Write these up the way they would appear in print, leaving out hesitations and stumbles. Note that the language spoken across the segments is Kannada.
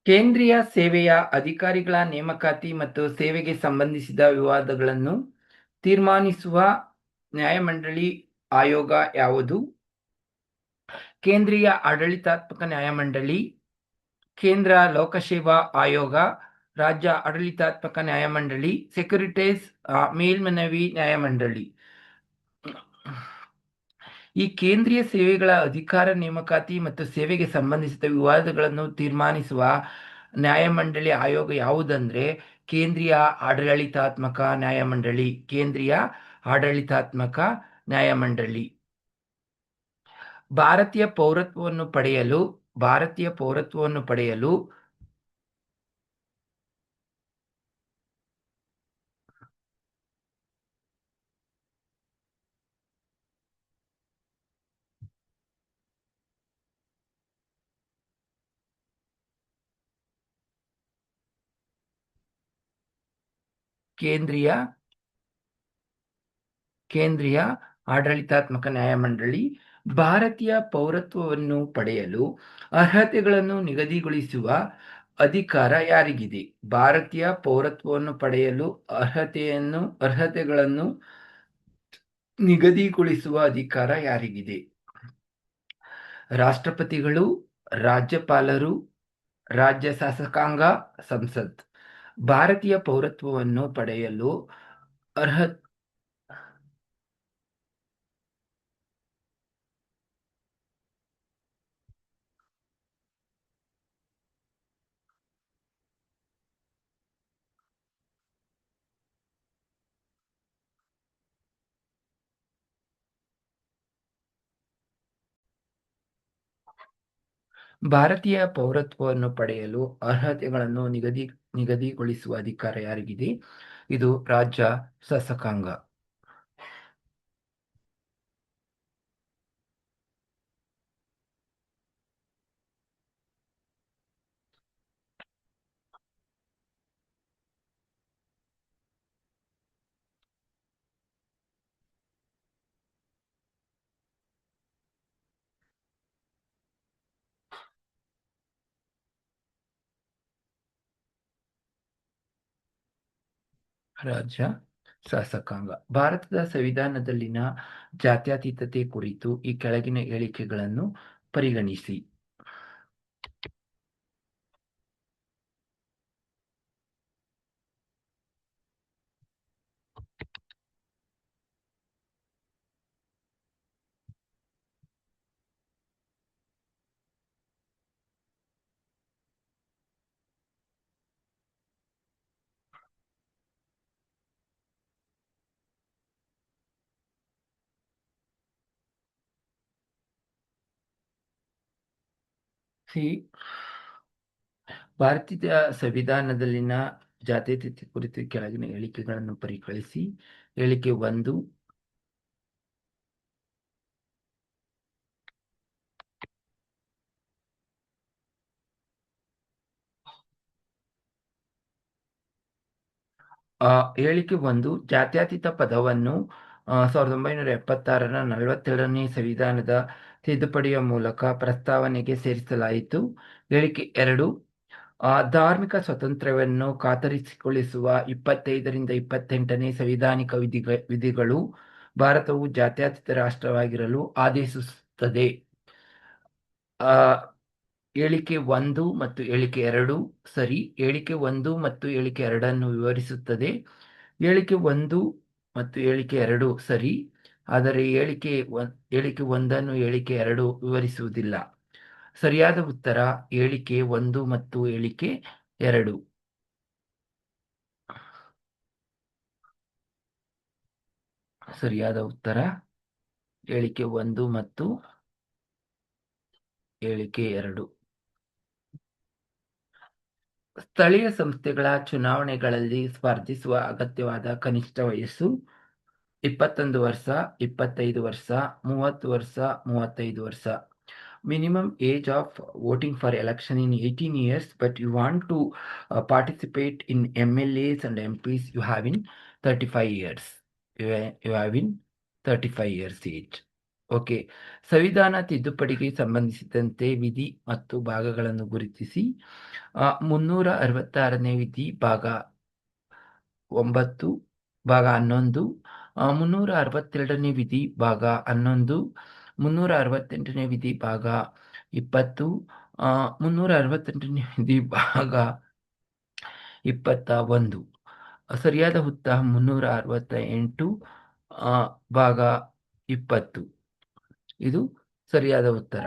ಕೇಂದ್ರೀಯ ಸೇವೆಯ ಅಧಿಕಾರಿಗಳ ನೇಮಕಾತಿ ಮತ್ತು ಸೇವೆಗೆ ಸಂಬಂಧಿಸಿದ ವಿವಾದಗಳನ್ನು ತೀರ್ಮಾನಿಸುವ ನ್ಯಾಯಮಂಡಳಿ ಆಯೋಗ ಯಾವುದು? ಕೇಂದ್ರೀಯ ಆಡಳಿತಾತ್ಮಕ ನ್ಯಾಯಮಂಡಳಿ, ಕೇಂದ್ರ ಲೋಕಸೇವಾ ಆಯೋಗ, ರಾಜ್ಯ ಆಡಳಿತಾತ್ಮಕ ನ್ಯಾಯಮಂಡಳಿ, ಸೆಕ್ಯುರಿಟೀಸ್ ಮೇಲ್ಮನವಿ ನ್ಯಾಯಮಂಡಳಿ. ಈ ಕೇಂದ್ರೀಯ ಸೇವೆಗಳ ಅಧಿಕಾರ ನೇಮಕಾತಿ ಮತ್ತು ಸೇವೆಗೆ ಸಂಬಂಧಿಸಿದ ವಿವಾದಗಳನ್ನು ತೀರ್ಮಾನಿಸುವ ನ್ಯಾಯಮಂಡಳಿ ಆಯೋಗ ಯಾವುದಂದ್ರೆ ಕೇಂದ್ರೀಯ ಆಡಳಿತಾತ್ಮಕ ನ್ಯಾಯಮಂಡಳಿ. ಕೇಂದ್ರೀಯ ಆಡಳಿತಾತ್ಮಕ ನ್ಯಾಯಮಂಡಳಿ. ಭಾರತೀಯ ಪೌರತ್ವವನ್ನು ಪಡೆಯಲು ಕೇಂದ್ರೀಯ ಆಡಳಿತಾತ್ಮಕ ನ್ಯಾಯಮಂಡಳಿ ಭಾರತೀಯ ಪೌರತ್ವವನ್ನು ಪಡೆಯಲು ಅರ್ಹತೆಗಳನ್ನು ನಿಗದಿಗೊಳಿಸುವ ಅಧಿಕಾರ ಯಾರಿಗಿದೆ? ಭಾರತೀಯ ಪೌರತ್ವವನ್ನು ಪಡೆಯಲು ಅರ್ಹತೆಗಳನ್ನು ನಿಗದಿಗೊಳಿಸುವ ಅಧಿಕಾರ ಯಾರಿಗಿದೆ? ರಾಷ್ಟ್ರಪತಿಗಳು, ರಾಜ್ಯಪಾಲರು, ರಾಜ್ಯ ಶಾಸಕಾಂಗ, ಸಂಸತ್. ಭಾರತೀಯ ಪೌರತ್ವವನ್ನು ಪಡೆಯಲು ಭಾರತೀಯ ಪೌರತ್ವವನ್ನು ಪಡೆಯಲು ಅರ್ಹತೆಗಳನ್ನು ನಿಗದಿಗೊಳಿಸುವ ಅಧಿಕಾರ ಯಾರಿಗಿದೆ? ಇದು ರಾಜ್ಯ ಶಾಸಕಾಂಗ. ರಾಜ್ಯ ಶಾಸಕಾಂಗ. ಭಾರತದ ಸಂವಿಧಾನದಲ್ಲಿನ ಜಾತ್ಯತೀತತೆ ಕುರಿತು ಈ ಕೆಳಗಿನ ಹೇಳಿಕೆಗಳನ್ನು ಪರಿಗಣಿಸಿ. ಭಾರತೀಯ ಸಂವಿಧಾನದಲ್ಲಿನ ಜಾತ್ಯತೀತತೆ ಕುರಿತು ಕೆಳಗಿನ ಹೇಳಿಕೆಗಳನ್ನು ಪರಿಗಣಿಸಿ. ಹೇಳಿಕೆ 1, ಹೇಳಿಕೆ 1 ಜಾತ್ಯತೀತ ಪದವನ್ನು 1976ರ 42ನೇ ಸಂವಿಧಾನದ ತಿದ್ದುಪಡಿಯ ಮೂಲಕ ಪ್ರಸ್ತಾವನೆಗೆ ಸೇರಿಸಲಾಯಿತು. ಹೇಳಿಕೆ 2 ಧಾರ್ಮಿಕ ಸ್ವಾತಂತ್ರ್ಯವನ್ನು ಖಾತರಿಗೊಳಿಸುವ 25ರಿಂದ 28ನೇ ಸಂವಿಧಾನಿಕ ವಿಧಿಗಳು ಭಾರತವು ಜಾತ್ಯತೀತ ರಾಷ್ಟ್ರವಾಗಿರಲು ಆದೇಶಿಸುತ್ತದೆ. ಹೇಳಿಕೆ 1 ಮತ್ತು ಹೇಳಿಕೆ 2 ಸರಿ. ಹೇಳಿಕೆ 1 ಮತ್ತು ಹೇಳಿಕೆ 2 ವಿವರಿಸುತ್ತದೆ. ಹೇಳಿಕೆ 1 ಮತ್ತು ಹೇಳಿಕೆ 2 ಸರಿ, ಆದರೆ ಹೇಳಿಕೆ 1 ಹೇಳಿಕೆ 2 ವಿವರಿಸುವುದಿಲ್ಲ. ಸರಿಯಾದ ಉತ್ತರ ಹೇಳಿಕೆ 1 ಮತ್ತು ಹೇಳಿಕೆ 2. ಸರಿಯಾದ ಉತ್ತರ ಹೇಳಿಕೆ 1 ಮತ್ತು ಹೇಳಿಕೆ 2. ಸ್ಥಳೀಯ ಸಂಸ್ಥೆಗಳ ಚುನಾವಣೆಗಳಲ್ಲಿ ಸ್ಪರ್ಧಿಸುವ ಅಗತ್ಯವಾದ ಕನಿಷ್ಠ ವಯಸ್ಸು 21 ವರ್ಷ, 25 ವರ್ಷ, 30 ವರ್ಷ, 35 ವರ್ಷ. Minimum age of voting for election in 18 years, but you want to participate in MLAs and MPs, you have in 35 years. You have in 35 years age. Okay. ಸಂವಿಧಾನ ತಿದ್ದುಪಡಿಗೆ ಸಂಬಂಧಿಸಿದಂತೆ ವಿಧಿ ಮತ್ತು ಭಾಗಗಳನ್ನು ಗುರುತಿಸಿ. 366ನೇ ವಿಧಿ ಭಾಗ 9 ಭಾಗ 11, 362ನೇ ವಿಧಿ ಭಾಗ 11, 368ನೇ ವಿಧಿ ಭಾಗ 20, 368ನೇ ವಿಧಿ ಭಾಗ 21. ಸರಿಯಾದ ಉತ್ತರ 368 ಭಾಗ 20. ಇದು ಸರಿಯಾದ ಉತ್ತರ.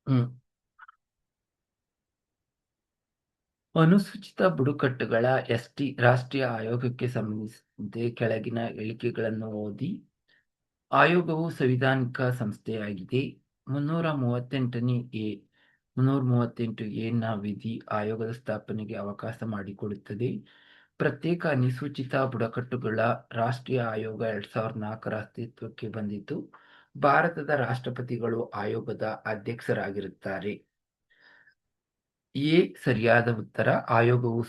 ಹ್ಮ್. ಅನುಸೂಚಿತ ಬುಡಕಟ್ಟುಗಳ ಎಸ್ಟಿ ರಾಷ್ಟ್ರೀಯ ಆಯೋಗಕ್ಕೆ ಸಂಬಂಧಿಸಿದಂತೆ ಕೆಳಗಿನ ಹೇಳಿಕೆಗಳನ್ನು ಓದಿ. ಆಯೋಗವು ಸಂವಿಧಾನಿಕ ಸಂಸ್ಥೆಯಾಗಿದೆ. 338 ನ ವಿಧಿ ಆಯೋಗದ ಸ್ಥಾಪನೆಗೆ ಅವಕಾಶ ಮಾಡಿಕೊಡುತ್ತದೆ. ಪ್ರತ್ಯೇಕ ಅನುಸೂಚಿತ ಬುಡಕಟ್ಟುಗಳ ರಾಷ್ಟ್ರೀಯ ಆಯೋಗ 2004 ಅಸ್ತಿತ್ವಕ್ಕೆ ಬಂದಿತು. ಭಾರತದ ರಾಷ್ಟ್ರಪತಿಗಳು ಆಯೋಗದ ಅಧ್ಯಕ್ಷರಾಗಿರುತ್ತಾರೆ. ಎ ಸರಿಯಾದ ಉತ್ತರ. ಆಯೋಗವು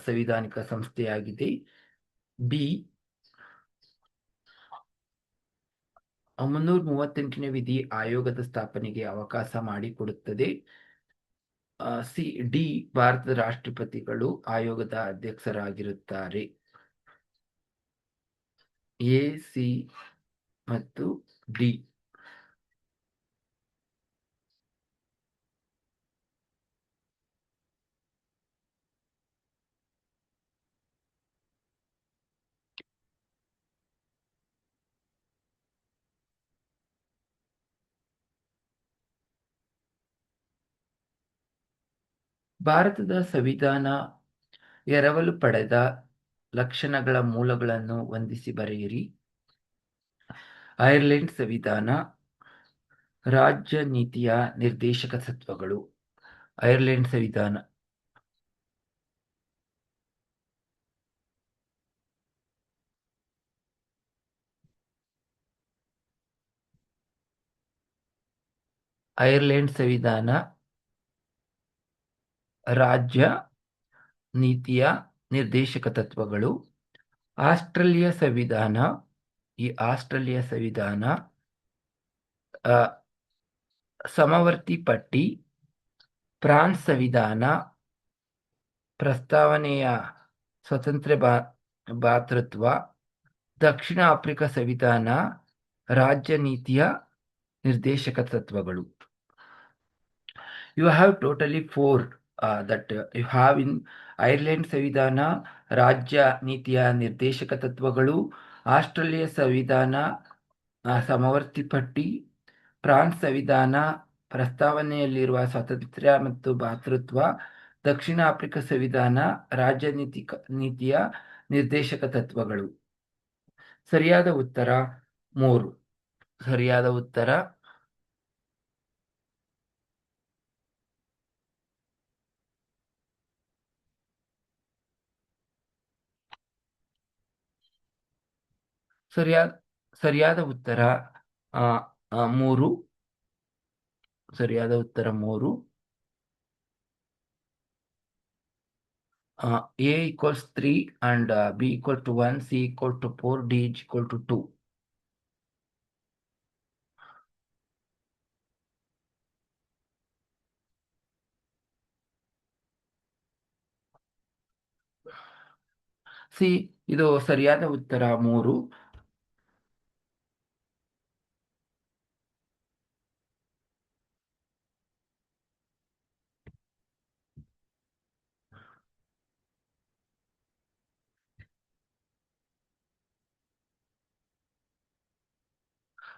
ಸಂವಿಧಾನಿಕ ಸಂಸ್ಥೆಯಾಗಿದೆ. ಬಿ 338ನೇ ವಿಧಿ ಆಯೋಗದ ಸ್ಥಾಪನೆಗೆ ಅವಕಾಶ ಮಾಡಿಕೊಡುತ್ತದೆ. ಸಿ ಡಿ ಭಾರತದ ರಾಷ್ಟ್ರಪತಿಗಳು ಆಯೋಗದ ಅಧ್ಯಕ್ಷರಾಗಿರುತ್ತಾರೆ. ಎ, ಸಿ ಮತ್ತು ಡಿ. ಭಾರತದ ಸಂವಿಧಾನ ಎರವಲು ಪಡೆದ ಲಕ್ಷಣಗಳ ಮೂಲಗಳನ್ನು ಹೊಂದಿಸಿ ಬರೆಯಿರಿ. ಐರ್ಲೆಂಡ್ ಸಂವಿಧಾನ. ರಾಜ್ಯ ನೀತಿಯ ನಿರ್ದೇಶಕ ತತ್ವಗಳು. ಐರ್ಲೆಂಡ್ ಸಂವಿಧಾನ. ಐರ್ಲೆಂಡ್ ಸಂವಿಧಾನ ರಾಜ್ಯ ನೀತಿಯ ನಿರ್ದೇಶಕ ತತ್ವಗಳು. ಆಸ್ಟ್ರೇಲಿಯಾ ಸಂವಿಧಾನ. ಈ ಆಸ್ಟ್ರೇಲಿಯಾ ಸಂವಿಧಾನ ಸಮವರ್ತಿ ಪಟ್ಟಿ. ಫ್ರಾನ್ಸ್ ಸಂವಿಧಾನ ಪ್ರಸ್ತಾವನೆಯ ಸ್ವತಂತ್ರ ಭಾತೃತ್ವ. ದಕ್ಷಿಣ ಆಫ್ರಿಕಾ ಸಂವಿಧಾನ ರಾಜ್ಯ ನೀತಿಯ ನಿರ್ದೇಶಕ ತತ್ವಗಳು. You have totally 4 that you have in Ireland ಸಂವಿಧಾನ ರಾಜ್ಯ ನೀತಿಯ ನಿರ್ದೇಶಕ ತತ್ವಗಳು, ಆಸ್ಟ್ರೇಲಿಯಾ ಸಂವಿಧಾನ ಸಮವರ್ತಿ ಪಟ್ಟಿ, ಫ್ರಾನ್ಸ್ ಸಂವಿಧಾನ ಪ್ರಸ್ತಾವನೆಯಲ್ಲಿರುವ ಸ್ವಾತಂತ್ರ್ಯ ಮತ್ತು ಭಾತೃತ್ವ, ದಕ್ಷಿಣ ಆಫ್ರಿಕಾ ಸಂವಿಧಾನ ರಾಜ್ಯ ನೀತಿಯ ನಿರ್ದೇಶಕ ತತ್ವಗಳು. ಸರಿಯಾದ ಉತ್ತರ 3. ಸರಿಯಾದ ಉತ್ತರ ಸರಿಯಾದ ಉತ್ತರ 3. ಸರಿಯಾದ ಉತ್ತರ 3. A equals 3 and B equal to 1, C equal to 4, D is equal to 2. C ಇದು ಸರಿಯಾದ ಉತ್ತರ 3.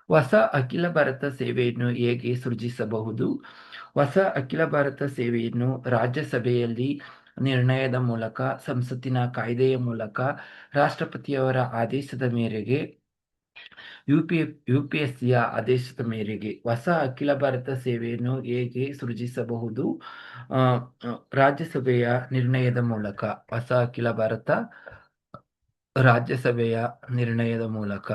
ಹೊಸ ಅಖಿಲ ಭಾರತ ಸೇವೆಯನ್ನು ಹೇಗೆ ಸೃಜಿಸಬಹುದು? ಹೊಸ ಅಖಿಲ ಭಾರತ ಸೇವೆಯನ್ನು ರಾಜ್ಯಸಭೆಯಲ್ಲಿ ನಿರ್ಣಯದ ಮೂಲಕ, ಸಂಸತ್ತಿನ ಕಾಯ್ದೆಯ ಮೂಲಕ, ರಾಷ್ಟ್ರಪತಿಯವರ ಆದೇಶದ ಮೇರೆಗೆ, ಯುಪಿಎಸ್ಸಿಯ ಆದೇಶದ ಮೇರೆಗೆ ಹೊಸ ಅಖಿಲ ಭಾರತ ಸೇವೆಯನ್ನು ಹೇಗೆ ಸೃಜಿಸಬಹುದು? ಆ, ರಾಜ್ಯಸಭೆಯ ನಿರ್ಣಯದ ಮೂಲಕ. ಹೊಸ ಅಖಿಲ ಭಾರತ ರಾಜ್ಯಸಭೆಯ ನಿರ್ಣಯದ ಮೂಲಕ.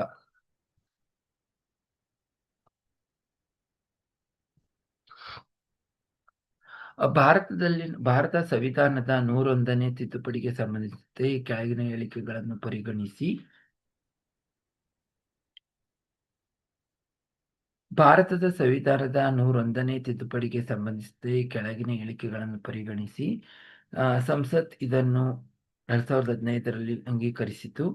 ಭಾರತ ಸಂವಿಧಾನದ 101ನೇ ತಿದ್ದುಪಡಿಗೆ ಸಂಬಂಧಿಸಿದಂತೆ ಈ ಕೆಳಗಿನ ಹೇಳಿಕೆಗಳನ್ನು ಪರಿಗಣಿಸಿ. ಭಾರತದ ಸಂವಿಧಾನದ 101ನೇ ತಿದ್ದುಪಡಿಗೆ ಸಂಬಂಧಿಸಿದಂತೆ ಈ ಕೆಳಗಿನ ಹೇಳಿಕೆಗಳನ್ನು ಪರಿಗಣಿಸಿ. ಸಂಸತ್ ಇದನ್ನು 2015ರಲ್ಲಿ ಅಂಗೀಕರಿಸಿತು.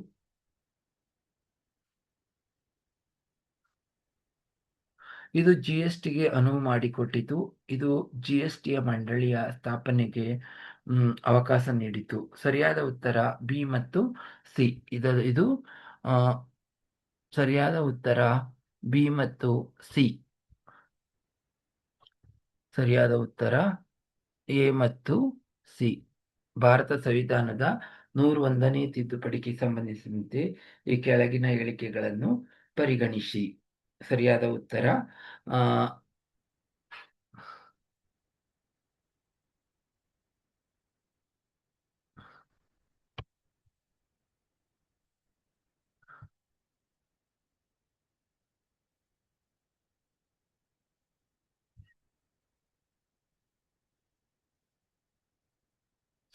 ಇದು ಜಿಎಸ್ಟಿಗೆ ಅನುವು ಮಾಡಿಕೊಟ್ಟಿತು. ಇದು ಜಿಎಸ್ಟಿಯ ಮಂಡಳಿಯ ಸ್ಥಾಪನೆಗೆ ಅವಕಾಶ ನೀಡಿತು. ಸರಿಯಾದ ಉತ್ತರ ಬಿ ಮತ್ತು ಸಿ. ಇದು ಸರಿಯಾದ ಉತ್ತರ ಬಿ ಮತ್ತು ಸಿ. ಸರಿಯಾದ ಉತ್ತರ ಎ ಮತ್ತು ಸಿ. ಭಾರತ ಸಂವಿಧಾನದ 101ನೇ ತಿದ್ದುಪಡಿಗೆ ಸಂಬಂಧಿಸಿದಂತೆ ಈ ಕೆಳಗಿನ ಹೇಳಿಕೆಗಳನ್ನು ಪರಿಗಣಿಸಿ. ಸರಿಯಾದ ಉತ್ತರ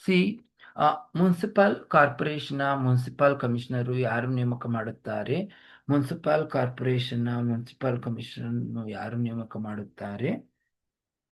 ಸಿ. ಮುನ್ಸಿಪಲ್ ಮುನ್ಸಿಪಲ್ ಕಮಿಷನರು ಯಾರು ನೇಮಕ ಮಾಡುತ್ತಾರೆ? ಮುನ್ಸಿಪಲ್ ಕಮಿಷನರ್ ಯಾರು ನೇಮಕ ಮಾಡುತ್ತಾರೆ?